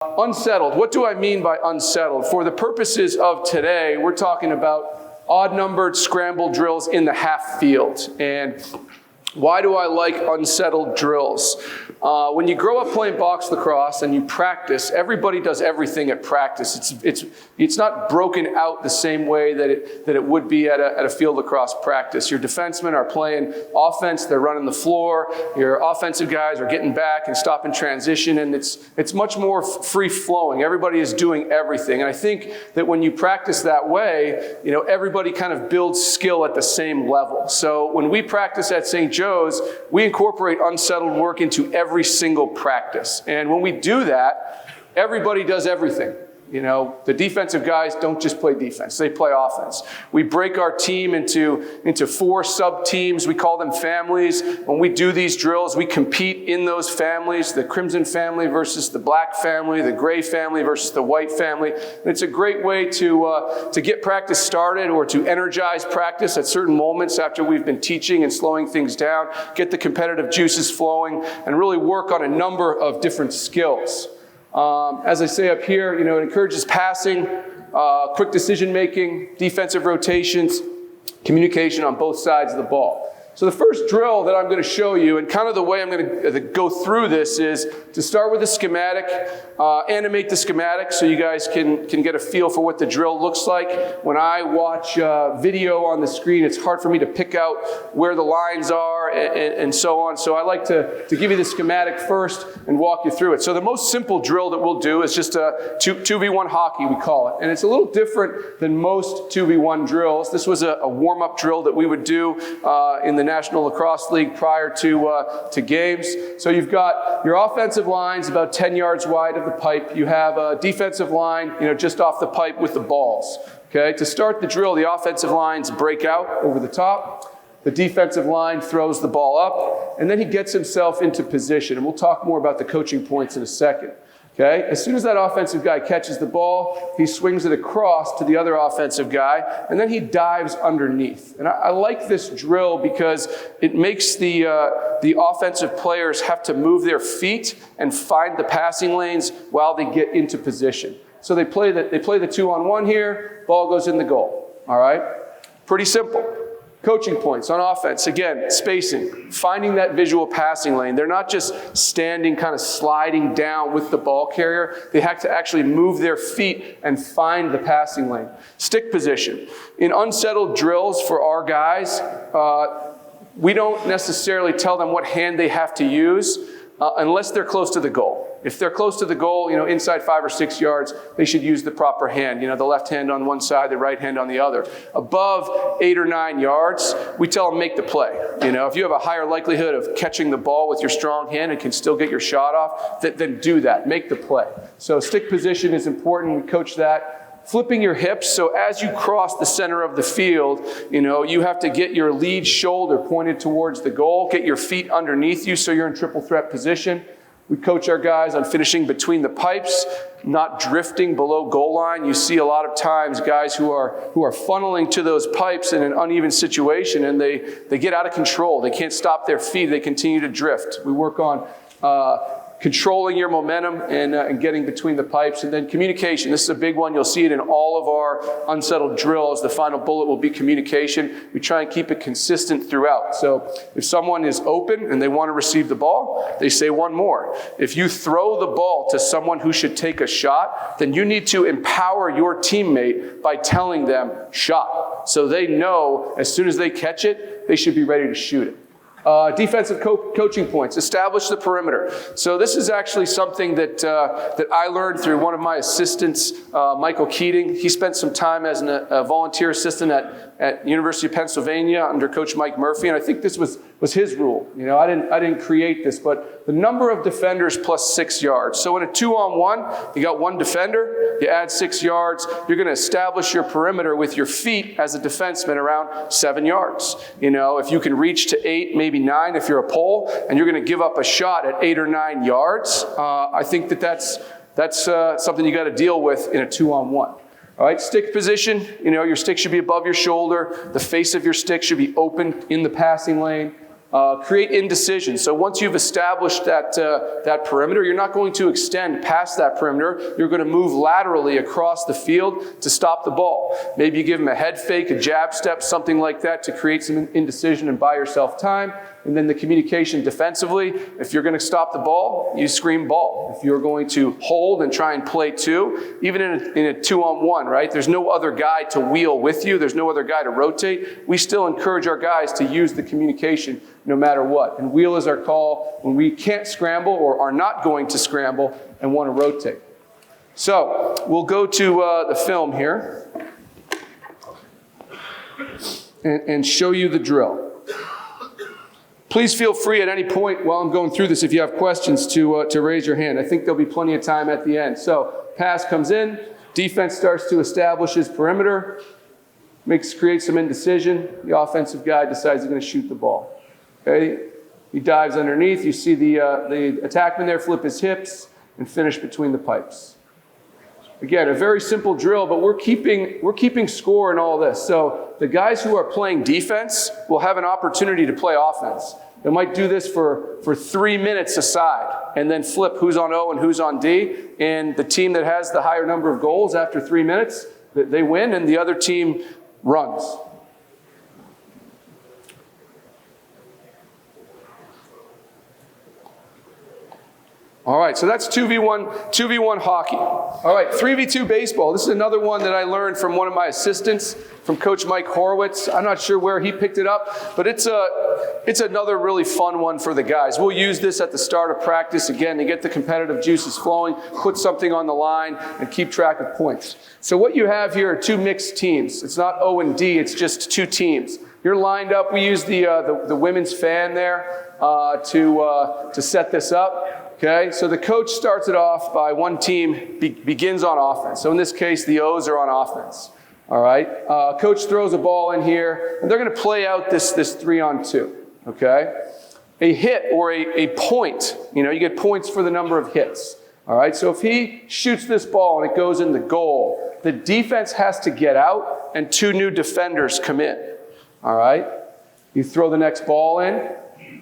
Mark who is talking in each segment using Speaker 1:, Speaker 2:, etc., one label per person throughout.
Speaker 1: Unsettled. What do I mean by unsettled? For the purposes of today, we're talking about odd-numbered scramble drills in the half field. And why do I like unsettled drills? When you grow up playing box lacrosse and you practice, everybody does everything at practice. It's not broken out the same way that it would be at a field lacrosse practice. Your defensemen are playing offense, they're running the floor. Your offensive guys are getting back and stopping transition, and it's much more free-flowing. Everybody is doing everything. And I think that when you practice that way, everybody kind of builds skill at the same level. So when we practice at St. Joe's, we incorporate unsettled work into every single practice. And when we do that, everybody does everything. The defensive guys don't just play defense, they play offense. We break our team into 4 sub-teams. We call them families. When we do these drills, we compete in those families, the crimson family versus the black family, the gray family versus the white family. And it's a great way to get practice started or to energize practice at certain moments after we've been teaching and slowing things down, get the competitive juices flowing, and really work on a number of different skills. As I say up here, it encourages passing, quick decision-making, defensive rotations, communication on both sides of the ball. So the first drill that I'm going to show you, and kind of the way I'm going to go through this, is to start with a schematic, animate the schematic so you guys can get a feel for what the drill looks like. When I watch video on the screen, it's hard for me to pick out where the lines are and so on. So I like to give you the schematic first and walk you through it. So the most simple drill that we'll do is just a 2v1 hockey, we call it. And it's a little different than most 2v1 drills. This was a warm-up drill that we would do in the National Lacrosse League prior to games. So you've got your offensive lines about 10 yards wide of the pipe. You have a defensive line, just off the pipe with the balls. Okay, to start the drill, the offensive lines break out over the top. The defensive line throws the ball up, and then he gets himself into position. And we'll talk more about the coaching points in a second. Okay, as soon as that offensive guy catches the ball, he swings it across to the other offensive guy, and then he dives underneath. And I like this drill because it makes the offensive players have to move their feet and find the passing lanes while they get into position. So they play the 2-on-1 here, ball goes in the goal. All right, pretty simple. Coaching points on offense, again, spacing, finding that visual passing lane. They're not just standing, kind of sliding down with the ball carrier. They have to actually move their feet and find the passing lane. Stick position. In unsettled drills for our guys, we don't necessarily tell them what hand they have to use unless they're close to the goal. If they're close to the goal, inside 5 or 6 yards, they should use the proper hand. The left hand on one side, the right hand on the other. Above 8 or 9 yards, we tell them make the play. If you have a higher likelihood of catching the ball with your strong hand and can still get your shot off, then do that. Make the play. So stick position is important. We coach that. Flipping your hips, so as you cross the center of the field, you have to get your lead shoulder pointed towards the goal, get your feet underneath you so you're in triple threat position. We coach our guys on finishing between the pipes, not drifting below goal line. You see a lot of times guys who are funneling to those pipes in an uneven situation, and they get out of control. They can't stop their feet. They continue to drift. We work on controlling your momentum and getting between the pipes. And then communication. This is a big one. You'll see it in all of our unsettled drills. The final bullet will be communication. We try and keep it consistent throughout. So if someone is open and they want to receive the ball, they say one more. If you throw the ball to someone who should take a shot, then you need to empower your teammate by telling them shot. So they know as soon as they catch it, they should be ready to shoot it. Defensive coaching points. Establish the perimeter. So this is actually something that I learned through one of my assistants, Michael Keating. He spent some time as a volunteer assistant at University of Pennsylvania under Coach Mike Murphy, and I think this was his rule. I didn't create this, but the number of defenders plus 6 yards. So in a 2-on-1, you got one defender, you add 6 yards, you're going to establish your perimeter with your feet as a defenseman around 7 yards. If you can reach to 8, maybe 9 if you're a pole, and you're going to give up a shot at 8 or 9 yards, I think that's something you got to deal with in a 2-on-1. All right, stick position, your stick should be above your shoulder. The face of your stick should be open in the passing lane. Create indecision. So once you've established that perimeter, you're not going to extend past that perimeter. You're going to move laterally across the field to stop the ball. Maybe you give them a head fake, a jab step, something like that to create some indecision and buy yourself time. And then the communication defensively, if you're going to stop the ball, you scream ball. If you're going to hold and try and play two, even in a 2-on-1, right? There's no other guy to wheel with you. There's no other guy to rotate. We still encourage our guys to use the communication no matter what. And wheel is our call when we can't scramble or are not going to scramble and want to rotate. So we'll go to the film here and show you the drill. Please feel free at any point while I'm going through this, if you have questions, to raise your hand. I think there'll be plenty of time at the end. So pass comes in, defense starts to establish his perimeter, creates some indecision. The offensive guy decides he's going to shoot the ball. Okay, he dives underneath. You see the attackman there flip his hips and finish between the pipes. Again, a very simple drill, but we're keeping score in all this. So the guys who are playing defense will have an opportunity to play offense. They might do this for 3 minutes aside and then flip who's on O and who's on D. And the team that has the higher number of goals after 3 minutes, they win, and the other team runs. All right, so that's 2v1 hockey. All right, 3v2 baseball. This is another one that I learned from one of my assistants, from Coach Mike Horowitz. I'm not sure where he picked it up, but it's another really fun one for the guys. We'll use this at the start of practice, again, to get the competitive juices flowing, put something on the line, and keep track of points. So what you have here are two mixed teams. It's not O and D, it's just two teams. You're lined up. We use the women's fan there to set this up. Okay, so the coach starts it off by one team begins on offense. So in this case, the O's are on offense. All right, coach throws a ball in here, and they're going to play out this 3-on-2. Okay, a hit or a point. You get points for the number of hits. All right, so if he shoots this ball and it goes in the goal, the defense has to get out, and two new defenders come in. All right, you throw the next ball in,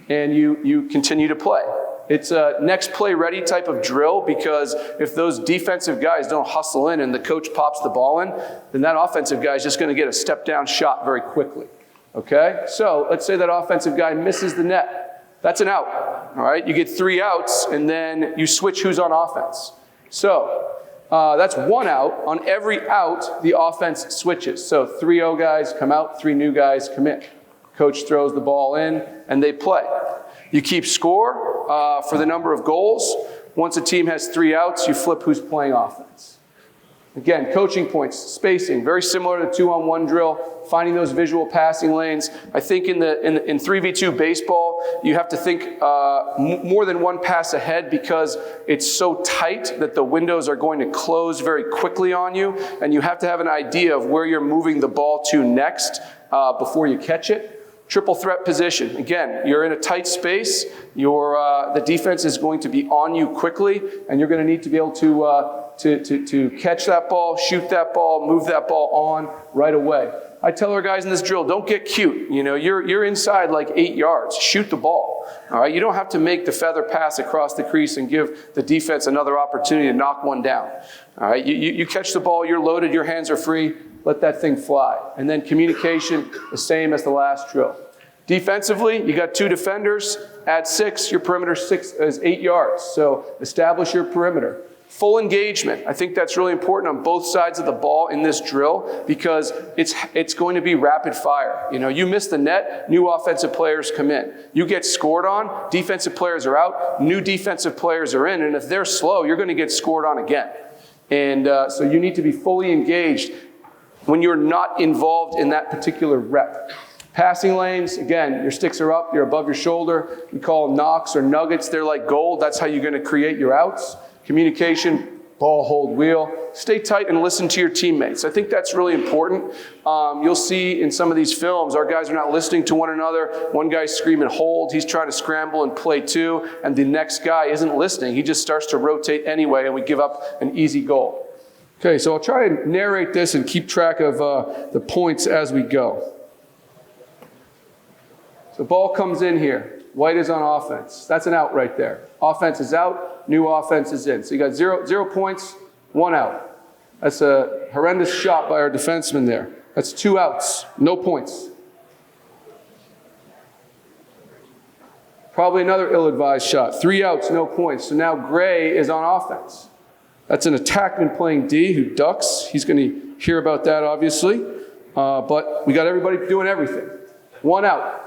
Speaker 1: and you continue to play. It's a next play ready type of drill, because if those defensive guys don't hustle in and the coach pops the ball in, then that offensive guy is just going to get a step down shot very quickly. Okay? So let's say that offensive guy misses the net. That's an out. All right? You get 3 outs, and then you switch who's on offense. So that's 1 out. On every out, the offense switches. So 3 O guys come out, 3 new guys come in. Coach throws the ball in, and they play. You keep score for the number of goals. Once a team has 3 outs, you flip who's playing offense. Again, coaching points, spacing, very similar to 2-on-1 drill, finding those visual passing lanes. I think in 3v2 baseball, you have to think more than one pass ahead, because it's so tight that the windows are going to close very quickly on you, and you have to have an idea of where you're moving the ball to next before you catch it. Triple threat position. Again, you're in a tight space. The defense is going to be on you quickly, and you're going to need to be able to catch that ball, shoot that ball, move that ball on right away. I tell our guys in this drill, don't get cute. You're inside like 8 yards. Shoot the ball. All right, you don't have to make the feather pass across the crease and give the defense another opportunity to knock one down. All right, you catch the ball, you're loaded, your hands are free. Let that thing fly. And then communication, the same as the last drill. Defensively, you got 2 defenders, add 6, your perimeter 6 is 8 yards. So establish your perimeter. Full engagement. I think that's really important on both sides of the ball in this drill, because it's going to be rapid fire. You miss the net, new offensive players come in. You get scored on, defensive players are out, new defensive players are in, and if they're slow, you're going to get scored on again. And so you need to be fully engaged when you're not involved in that particular rep. Passing lanes, again, your sticks are up, you're above your shoulder. We call them knocks or nuggets. They're like gold. That's how you're going to create your outs. Communication, ball, hold, wheel. Stay tight and listen to your teammates. I think that's really important. You'll see in some of these films, our guys are not listening to one another. One guy's screaming hold. He's trying to scramble and play 2, and the next guy isn't listening. He just starts to rotate anyway, and we give up an easy goal. Okay, so I'll try and narrate this and keep track of the points as we go. So ball comes in here. White is on offense. That's an out right there. Offense is out, new offense is in. So you got 0 points, 1 out. That's a horrendous shot by our defenseman there. That's 2 outs, no points. Probably another ill-advised shot. 3 outs, no points. So now Gray is on offense. That's an attackman playing D who ducks. He's going to hear about that, obviously. But we got everybody doing everything. 1 out.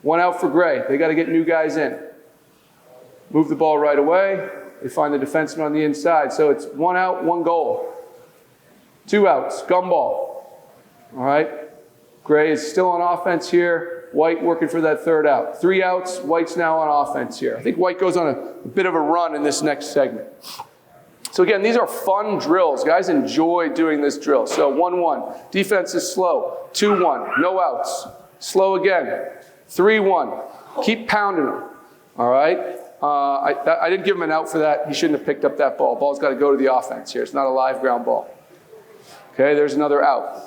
Speaker 1: 1 out for Gray. They got to get new guys in. Move the ball right away. They find the defenseman on the inside. So it's 1 out, 1 goal. 2 outs, gumball. All right. Gray is still on offense here. White working for that 3rd out. 3 outs, White's now on offense here. I think White goes on a bit of a run in this next segment. So again, these are fun drills. Guys enjoy doing this drill. So 1-1. Defense is slow. 2-1. No outs. Slow again. 3-1. Keep pounding them. All right? I didn't give him an out for that. He shouldn't have picked up that ball. Ball's got to go to the offense here. It's not a live ground ball. Okay, there's another out.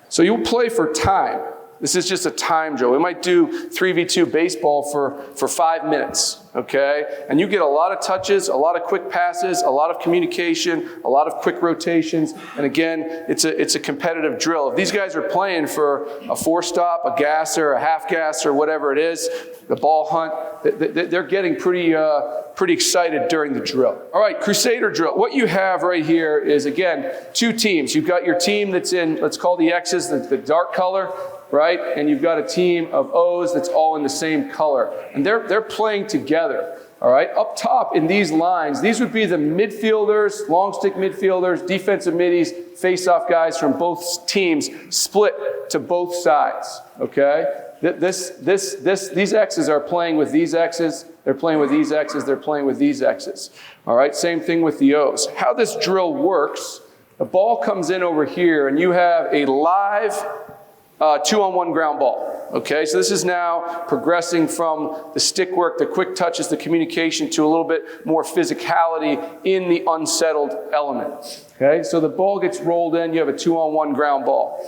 Speaker 1: So you'll play for time. This is just a time drill. We might do 3v2 baseball for 5 minutes, okay? And you get a lot of touches, a lot of quick passes, a lot of communication, a lot of quick rotations. And again, it's a competitive drill. If these guys are playing for a 4-stop, a gasser, a half gasser, whatever it is, the ball hunt, they're getting pretty excited during the drill. All right, Crusader drill. What you have right here is, again, 2 teams. You've got your team that's in, let's call the X's the dark color, right? And you've got a team of O's that's all in the same color. And they're playing together, all right? Up top in these lines, these would be the midfielders, long stick midfielders, defensive middies, face-off guys from both teams split to both sides, okay? These X's are playing with these X's, they're playing with these X's, they're playing with these X's, all right? Same thing with the O's. How this drill works, the ball comes in over here and you have a live 2-on-1 ground ball, okay? So this is now progressing from the stick work, the quick touches, the communication to a little bit more physicality in the unsettled element, okay? So the ball gets rolled in, you have a 2-on-1 ground ball.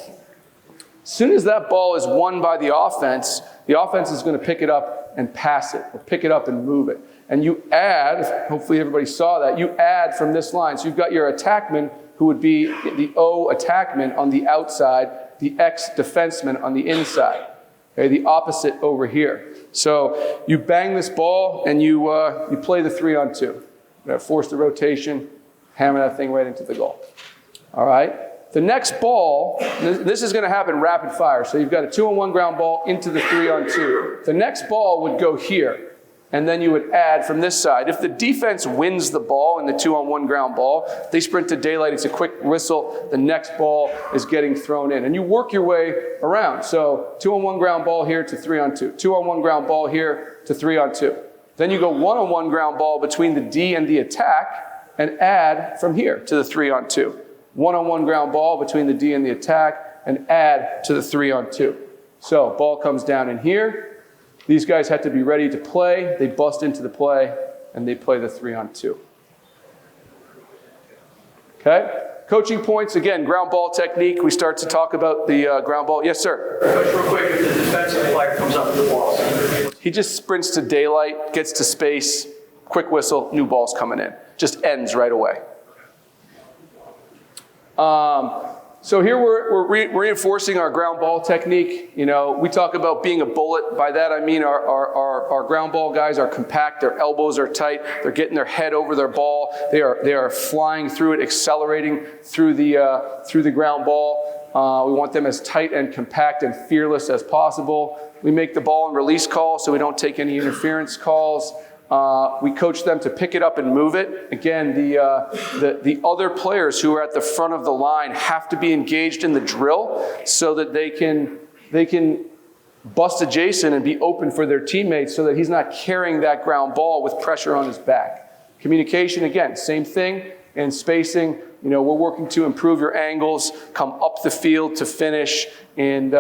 Speaker 1: As soon as that ball is won by the offense is going to pick it up and pass it, or pick it up and move it. And you add, hopefully everybody saw that, you add from this line. So you've got your attackman, who would be the O attackman on the outside, the X defenseman on the inside. Okay, the opposite over here. So you bang this ball and you play the 3-on-2. Force the rotation, hammer that thing right into the goal. All right. The next ball, this is going to happen rapid fire. So you've got a 2-on-1 ground ball into the 3-on-2. The next ball would go here. And then you would add from this side. If the defense wins the ball in the 2-on-1 ground ball, they sprint to daylight, it's a quick whistle, the next ball is getting thrown in. And you work your way around. So 2-on-1 ground ball here to 3-on-2. 2-on-1 ground ball here to 3-on-2. Then you go 1-on-1 ground ball between the D and the attack and add from here to the 3-on-2. 1-on-1 ground ball between the D and the attack and add to the 3-on-2. So ball comes down in here. These guys have to be ready to play. They bust into the play, and they play the 3-on-2. Okay? Coaching points, again, ground ball technique. We start to talk about the ground ball. Yes, sir?
Speaker 2: Coach, real quick, if the defensive player comes up with the ball.
Speaker 1: He just sprints to daylight, gets to space, quick whistle, new ball's coming in. Just ends right away. So here we're reinforcing our ground ball technique. You know, we talk about being a bullet. By that I mean our ground ball guys are compact, their elbows are tight, they're getting their head over their ball, they are flying through it, accelerating through the ground ball. We want them as tight and compact and fearless as possible. We make the ball and release call so we don't take any interference calls. We coach them to pick it up and move it. Again, the other players who are at the front of the line have to be engaged in the drill so that they can bust adjacent and be open for their teammates so that he's not carrying that ground ball with pressure on his back. Communication, again, same thing. And spacing, you know, we're working to improve your angles, come up the field to finish, and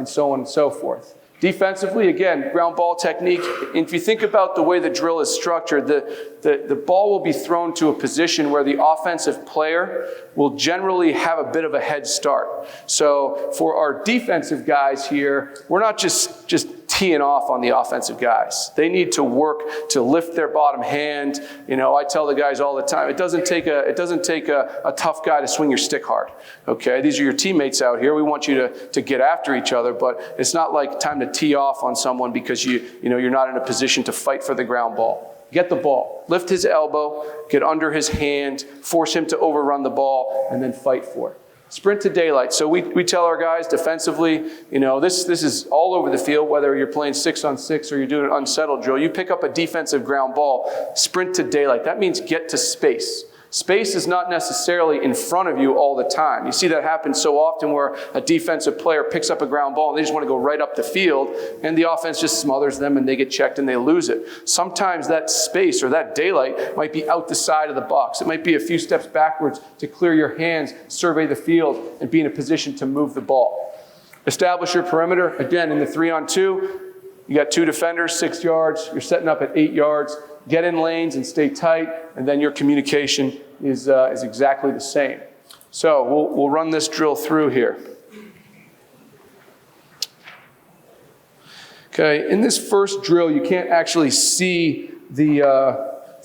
Speaker 1: so on and so forth. Defensively, again, ground ball technique. If you think about the way the drill is structured, the ball will be thrown to a position where the offensive player will generally have a bit of a head start. So for our defensive guys here, we're not just teeing off on the offensive guys. They need to work to lift their bottom hand. You know, I tell the guys all the time, it doesn't take a tough guy to swing your stick hard. Okay, these are your teammates out here. We want you to get after each other, but it's not like time to tee off on someone because you're not in a position to fight for the ground ball. Get the ball, lift his elbow, get under his hand, force him to overrun the ball, and then fight for it. Sprint to daylight. So we tell our guys defensively, this is all over the field, whether you're playing 6-on-6 or you're doing an unsettled drill. You pick up a defensive ground ball, sprint to daylight. That means get to space. Space is not necessarily in front of you all the time. You see that happen so often where a defensive player picks up a ground ball and they just want to go right up the field, and the offense just smothers them and they get checked and they lose it. Sometimes that space or that daylight might be out the side of the box. It might be a few steps backwards to clear your hands, survey the field, and be in a position to move the ball. Establish your perimeter. Again, in the 3-on-2, you got 2 defenders, 6 yards. You're setting up at 8 yards. Get in lanes and stay tight, and then your communication is exactly the same. So we'll run this drill through here. Okay, in this first drill, you can't actually see the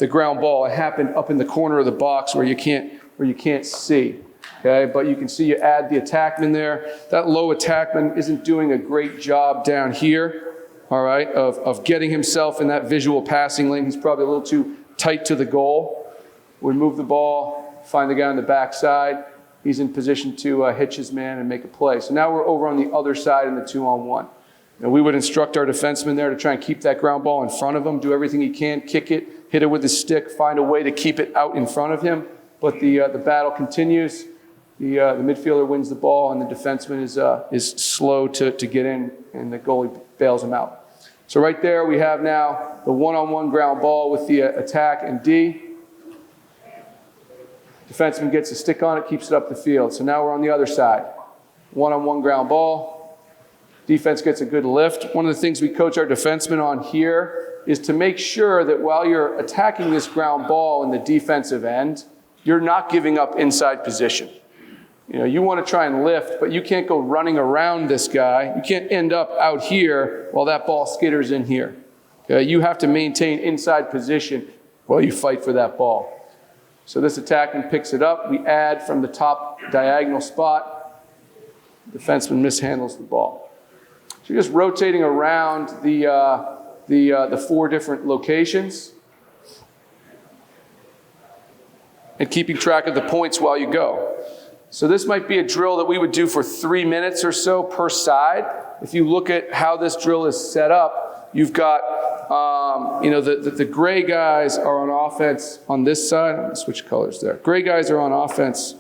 Speaker 1: ground ball. It happened up in the corner of the box where you can't see. Okay, but you can see you add the attackman there. That low attackman isn't doing a great job down here. All right, of getting himself in that visual passing lane. He's probably a little too tight to the goal. We move the ball, find the guy on the backside. He's in position to hitch his man and make a play. So now we're over on the other side in the 2-on-1. And we would instruct our defenseman there to try and keep that ground ball in front of him, do everything he can, kick it, hit it with his stick, find a way to keep it out in front of him. But the battle continues. The midfielder wins the ball, and the defenseman is slow to get in, and the goalie bails him out. So right there we have now the 1-on-1 ground ball with the attack and D. Defenseman gets a stick on it, keeps it up the field. So now we're on the other side. 1-on-1 ground ball. Defense gets a good lift. One of the things we coach our defensemen on here is to make sure that while you're attacking this ground ball in the defensive end, you're not giving up inside position. You want to try and lift, but you can't go running around this guy. You can't end up out here while that ball skitters in here. Okay? You have to maintain inside position while you fight for that ball. So this attackman picks it up. We add from the top diagonal spot. Defenseman mishandles the ball. So you're just rotating around the 4 different locations and keeping track of the points while you go. So this might be a drill that we would do for 3 minutes or so per side. If you look at how this drill is set up, you've got, the gray guys are on offense on this side. I'm going to switch colors there. Gray guys are on offense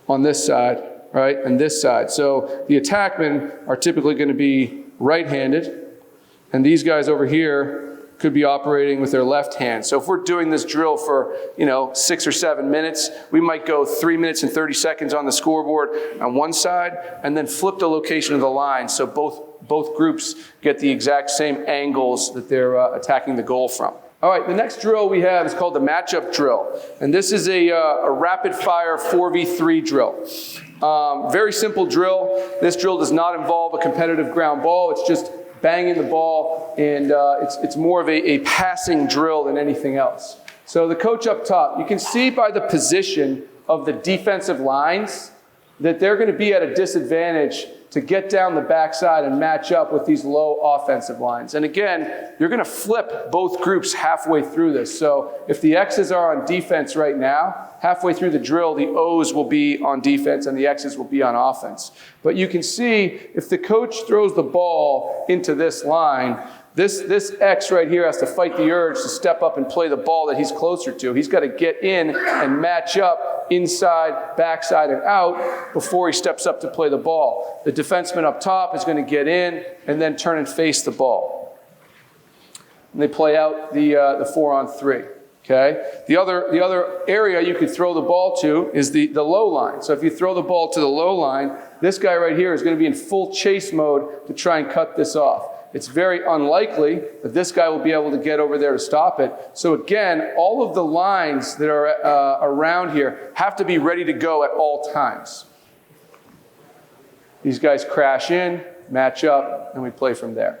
Speaker 1: on this side, right, and this side. So the attackmen are typically going to be right-handed, and these guys over here could be operating with their left hand. So if we're doing this drill for 6 or 7 minutes, we might go 3 minutes and 30 seconds on the scoreboard on one side, and then flip the location of the line so both groups get the exact same angles that they're attacking the goal from. All right, the next drill we have is called the matchup drill, and this is a rapid-fire 4v3 drill. Very simple drill. This drill does not involve a competitive ground ball. It's just banging the ball, and it's more of a passing drill than anything else. So the coach up top, you can see by the position of the defensive lines that they're going to be at a disadvantage to get down the backside and match up with these low offensive lines. And again, you're going to flip both groups halfway through this. So if the X's are on defense right now, halfway through the drill, the O's will be on defense and the X's will be on offense. But you can see if the coach throws the ball into this line, this X right here has to fight the urge to step up and play the ball that he's closer to. He's got to get in and match up inside, backside, and out before he steps up to play the ball. The defenseman up top is going to get in and then turn and face the ball. And they play out the 4-on-3. Okay? The other area you could throw the ball to is the low line. So if you throw the ball to the low line, this guy right here is going to be in full chase mode to try and cut this off. It's very unlikely that this guy will be able to get over there to stop it. So again, all of the lines that are around here have to be ready to go at all times. These guys crash in, match up, and we play from there.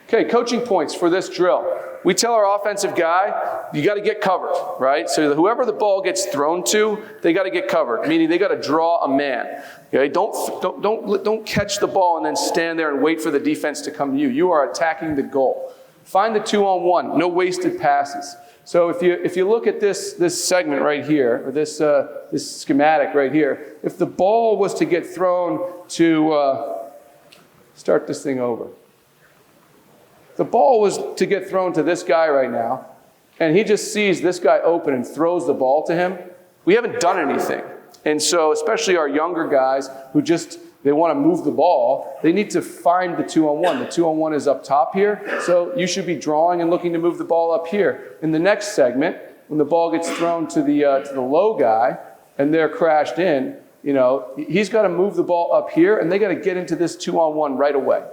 Speaker 1: Okay, coaching points for this drill. We tell our offensive guy, you got to get covered, right? So whoever the ball gets thrown to, they got to get covered, meaning they got to draw a man. Okay, don't catch the ball and then stand there and wait for the defense to come to you. You are attacking the goal. Find the 2-on-1, no wasted passes. So if you look at this segment right here, or this schematic right here, if the ball was to get thrown to start this thing over. The ball was to get thrown to this guy right now, and he just sees this guy open and throws the ball to him. We haven't done anything. And so especially our younger guys who they want to move the ball, they need to find the 2-on-1. The 2-on-1 is up top here, so you should be drawing and looking to move the ball up here. In the next segment, when the ball gets thrown to the low guy and they're crashed in, he's got to move the ball up here, and they got to get into this 2-on-1 right away.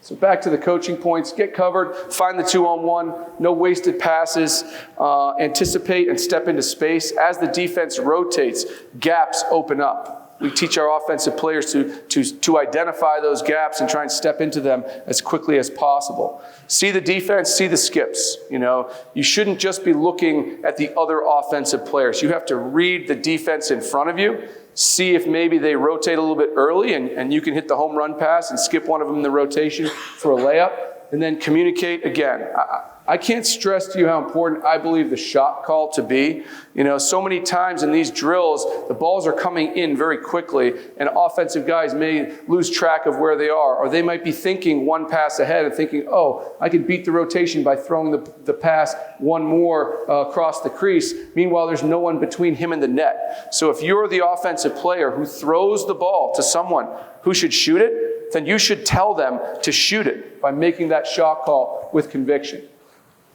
Speaker 1: So back to the coaching points. Get covered, find the 2-on-1, no wasted passes, anticipate and step into space. As the defense rotates, gaps open up. We teach our offensive players to identify those gaps and try and step into them as quickly as possible. See the defense, see the skips. You shouldn't just be looking at the other offensive players. You have to read the defense in front of you. See if maybe they rotate a little bit early and you can hit the home run pass and skip one of them in the rotation for a layup, and then communicate again. I can't stress to you how important I believe the shot call to be. So many times in these drills, the balls are coming in very quickly, and offensive guys may lose track of where they are, or they might be thinking one pass ahead and thinking, oh, I can beat the rotation by throwing the pass one more across the crease. Meanwhile, there's no one between him and the net. So if you're the offensive player who throws the ball to someone who should shoot it, then you should tell them to shoot it by making that shot call with conviction.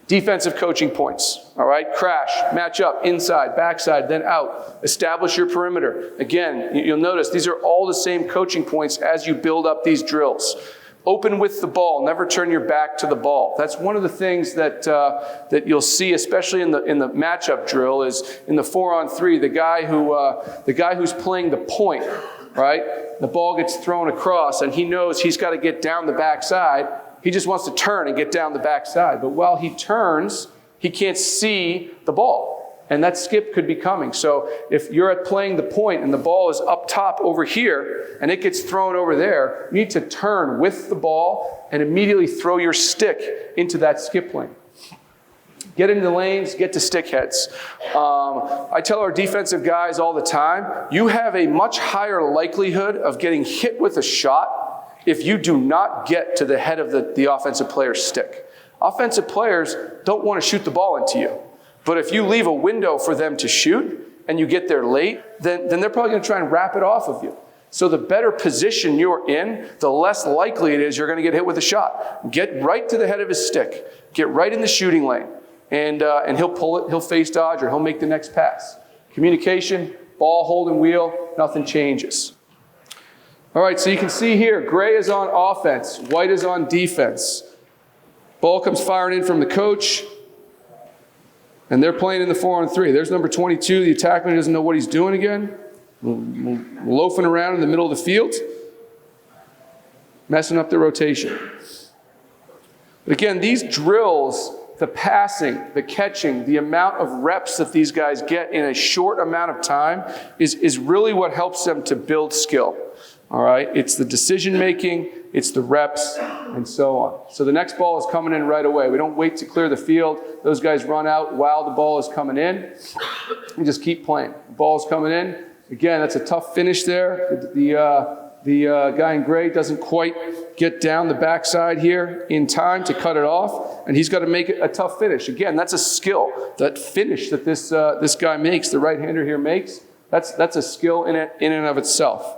Speaker 1: Defensive coaching points, all right? Crash, match up, inside, backside, then out. Establish your perimeter. Again, you'll notice these are all the same coaching points as you build up these drills. Open with the ball. Never turn your back to the ball. That's one of the things that you'll see, especially in the matchup drill, is in the 4-on-3, the guy who's playing the point, right? The ball gets thrown across, and he knows he's got to get down the backside. He just wants to turn and get down the backside. But while he turns, he can't see the ball. And that skip could be coming. So if you're playing the point and the ball is up top over here and it gets thrown over there, you need to turn with the ball and immediately throw your stick into that skip lane. Get into lanes, get to stick heads. I tell our defensive guys all the time, you have a much higher likelihood of getting hit with a shot if you do not get to the head of the offensive player's stick. Offensive players don't want to shoot the ball into you. But if you leave a window for them to shoot and you get there late, then they're probably going to try and wrap it off of you. So the better position you're in, the less likely it is you're going to get hit with a shot. Get right to the head of his stick. Get right in the shooting lane. And he'll pull it, he'll face dodge, or he'll make the next pass. Communication, ball, hold, and wheel, nothing changes. All right, so you can see here, gray is on offense, white is on defense. Ball comes firing in from the coach, and they're playing in the 4-on-3. There's number 22, the attackman doesn't know what he's doing again. Loafing around in the middle of the field, messing up the rotation. But again, these drills, the passing, the catching, the amount of reps that these guys get in a short amount of time is really what helps them to build skill. All right, it's the decision making, it's the reps, and so on. So the next ball is coming in right away. We don't wait to clear the field. Those guys run out while the ball is coming in. We just keep playing. The ball is coming in. Again, that's a tough finish there. The guy in gray doesn't quite get down the backside here in time to cut it off, and he's got to make it a tough finish. Again, that's a skill. That finish that this guy makes, the right-hander here makes, that's a skill in and of itself.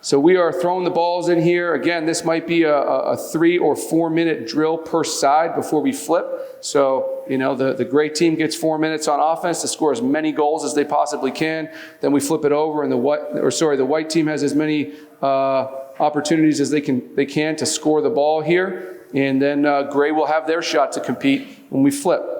Speaker 1: So we are throwing the balls in here. Again, this might be a 3 or 4 minute drill per side before we flip. So, the great team gets 4 minutes on offense to score as many goals as they possibly can. Then we flip it over, and the white team has as many opportunities as they can to score the ball here. And then gray will have their shot to compete when we flip.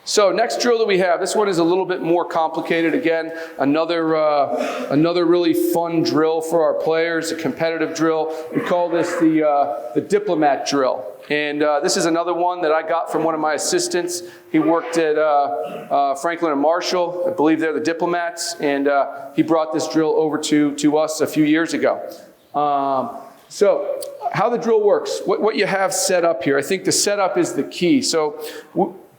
Speaker 1: So next drill that we have, this one is a little bit more complicated. Again, another really fun drill for our players, a competitive drill. We call this the diplomat drill. And this is another one that I got from one of my assistants. He worked at Franklin and Marshall. I believe they're the diplomats. And he brought this drill over to us a few years ago. So how the drill works, what you have set up here, I think the setup is the key. So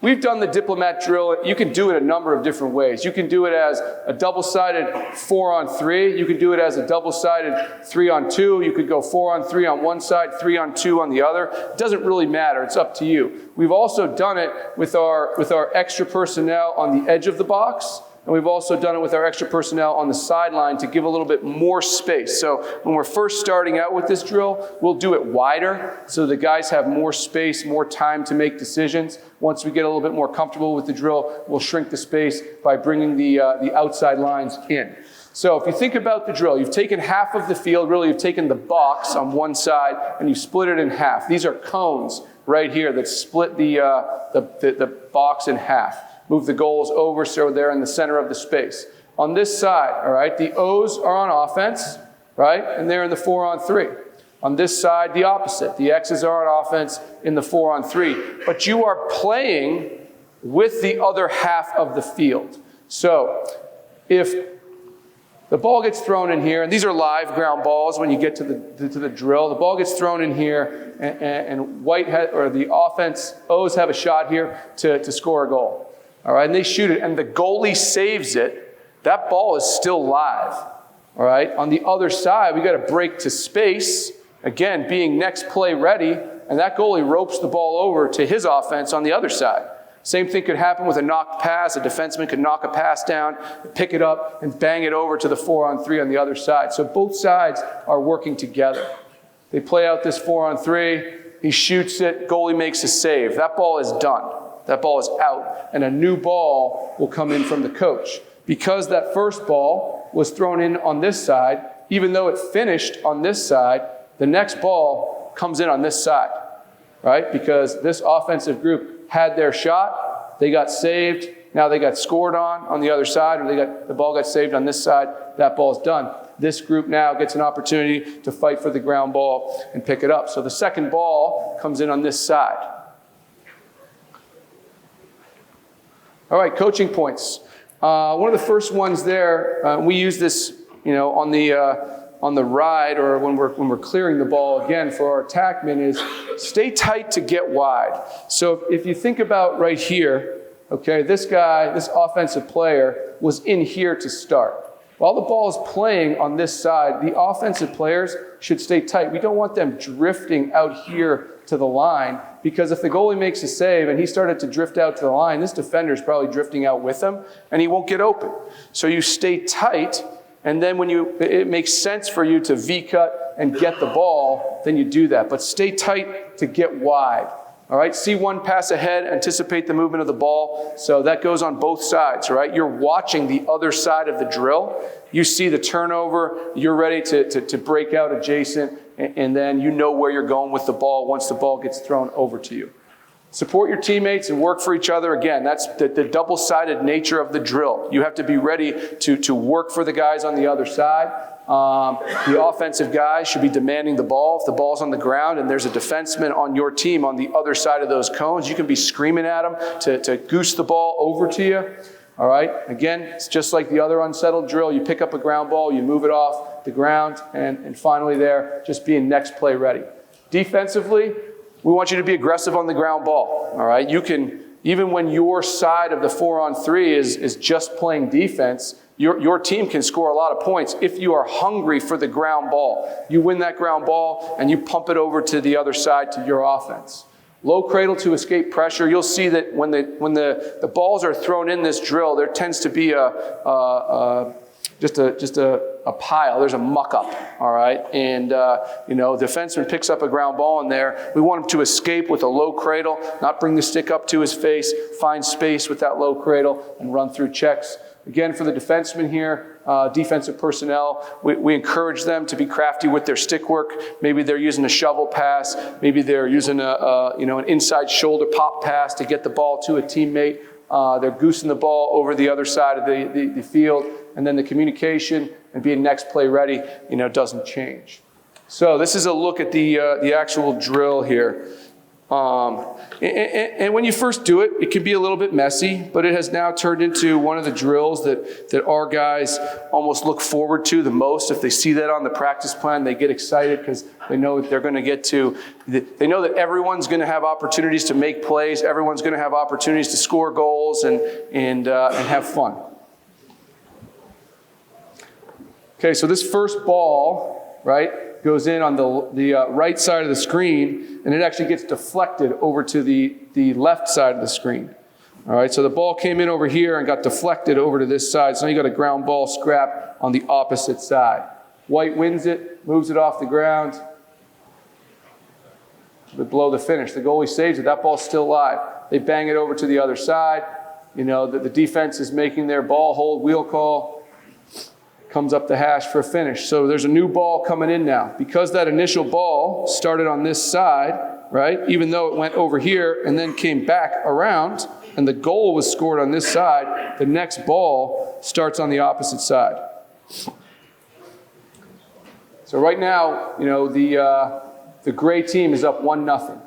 Speaker 1: we've done the diplomat drill. You can do it a number of different ways. You can do it as a double-sided 4-on-3. You can do it as a double-sided 3-on-2. You could go 4-on-3 on one side, 3-on-2 on the other. It doesn't really matter. It's up to you. We've also done it with our extra personnel on the edge of the box. And we've also done it with our extra personnel on the sideline to give a little bit more space. So when we're first starting out with this drill, we'll do it wider so the guys have more space, more time to make decisions. Once we get a little bit more comfortable with the drill, we'll shrink the space by bringing the outside lines in. So if you think about the drill, you've taken half of the field, really you've taken the box on one side and you split it in half. These are cones right here that split the box in half. Move the goals over so they're in the center of the space. On this side, all right, the O's are on offense, right, and they're in the 4-on-3. On this side, the opposite. The X's are on offense in the 4-on-3. But you are playing with the other half of the field. So if the ball gets thrown in here, and these are live ground balls when you get to the drill. The ball gets thrown in here, and the offense, O's have a shot here to score a goal. All right, and they shoot it, and the goalie saves it. That ball is still live. All right, on the other side, we got to break to space, again, being next play ready, and that goalie ropes the ball over to his offense on the other side. Same thing could happen with a knocked pass. A defenseman could knock a pass down, pick it up, and bang it over to the 4-on-3 on the other side. So both sides are working together. They play out this 4-on-3. He shoots it. Goalie makes a save. That ball is done. That ball is out, and a new ball will come in from the coach. Because that first ball was thrown in on this side, even though it finished on this side, the next ball comes in on this side, right? Because this offensive group had their shot, they got saved, now they got scored on the other side, or the ball got saved on this side, that ball's done. This group now gets an opportunity to fight for the ground ball and pick it up. So the second ball comes in on this side. All right, coaching points. One of the first ones there, we use this, on the ride or when we're clearing the ball again for our attackmen is stay tight to get wide. So if you think about right here, okay, this offensive player was in here to start. While the ball is playing on this side, the offensive players should stay tight. We don't want them drifting out here to the line, because if the goalie makes a save and he started to drift out to the line, this defender is probably drifting out with him and he won't get open. So you stay tight, and then when it makes sense for you to V-cut and get the ball, then you do that. But stay tight to get wide. All right, see one pass ahead, anticipate the movement of the ball. So that goes on both sides, right? You're watching the other side of the drill. You see the turnover. You're ready to break out adjacent, and then you know where you're going with the ball once the ball gets thrown over to you. Support your teammates and work for each other. Again, that's the double-sided nature of the drill. You have to be ready to work for the guys on the other side. The offensive guys should be demanding the ball. If the ball's on the ground and there's a defenseman on your team on the other side of those cones, you can be screaming at them to goose the ball over to you. All right? Again, it's just like the other unsettled drill. You pick up a ground ball, you move it off the ground, and finally there, just being next play ready. Defensively, we want you to be aggressive on the ground ball. All right? You can, even when your side of the 4-on-3 is just playing defense, your team can score a lot of points if you are hungry for the ground ball. You win that ground ball and you pump it over to the other side to your offense. Low cradle to escape pressure. You'll see that when the balls are thrown in this drill, there tends to be just a pile. There's a muck up, all right? And, defenseman picks up a ground ball in there. We want him to escape with a low cradle, not bring the stick up to his face, find space with that low cradle, and run through checks. Again, for the defenseman here, defensive personnel, we encourage them to be crafty with their stick work. Maybe they're using a shovel pass. Maybe they're using an inside shoulder pop pass to get the ball to a teammate. They're goosing the ball over the other side of the field, and then the communication and being next play ready, doesn't change. So this is a look at the actual drill here. And when you first do it, it can be a little bit messy, but it has now turned into one of the drills that our guys almost look forward to the most. If they see that on the practice plan, they get excited because they know that they're going to they know that everyone's going to have opportunities to make plays. Everyone's going to have opportunities to score goals and have fun. Okay, so this first ball, right, goes in on the right side of the screen, and it actually gets deflected over to the left side of the screen. All right, so the ball came in over here and got deflected over to this side, so now you got a ground ball scrap on the opposite side. White wins it, moves it off the ground, but below the finish. The goalie saves it. That ball's still live. They bang it over to the other side. The defense is making their ball hold wheel call. Comes up the hash for a finish. So there's a new ball coming in now. Because that initial ball started on this side, right, even though it went over here and then came back around, and the goal was scored on this side, the next ball starts on the opposite side. So right now, the gray team is up 1-0.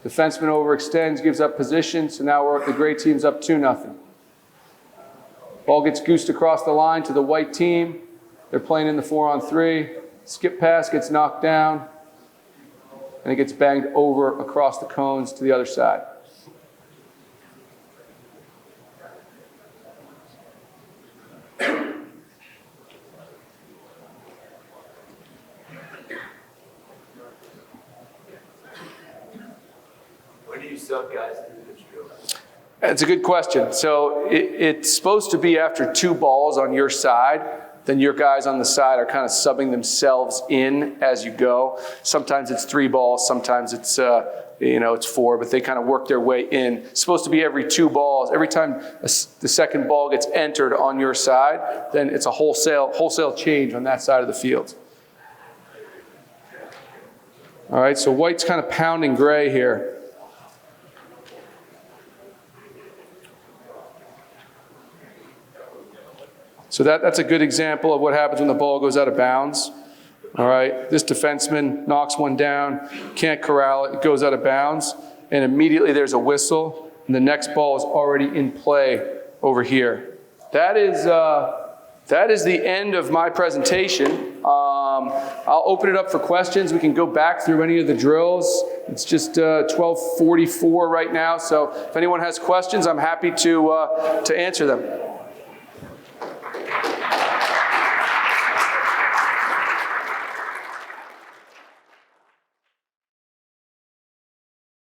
Speaker 1: Defenseman overextends, gives up position, so now the gray team's up 2-0. Ball gets goosed across the line to the white team. They're playing in the 4-on-3. Skip pass gets knocked down, and it gets banged over across the cones to the other side.
Speaker 2: When do you sub guys through this drill?
Speaker 1: That's a good question. So it's supposed to be after 2 balls on your side, then your guys on the side are kind of subbing themselves in as you go. Sometimes it's 3 balls, sometimes it's it's 4, but they kind of work their way in. It's supposed to be every 2 balls. Every time the second ball gets entered on your side, then it's a wholesale change on that side of the field. All right, so white's kind of pounding gray here. So that's a good example of what happens when the ball goes out of bounds. All right, this defenseman knocks one down, can't corral it, it goes out of bounds, and immediately there's a whistle, and the next ball is already in play over here. That is the end of my presentation. I'll open it up for questions. We can go back through any of the drills. It's just 12:44 right now, so if anyone has questions, I'm happy to answer them.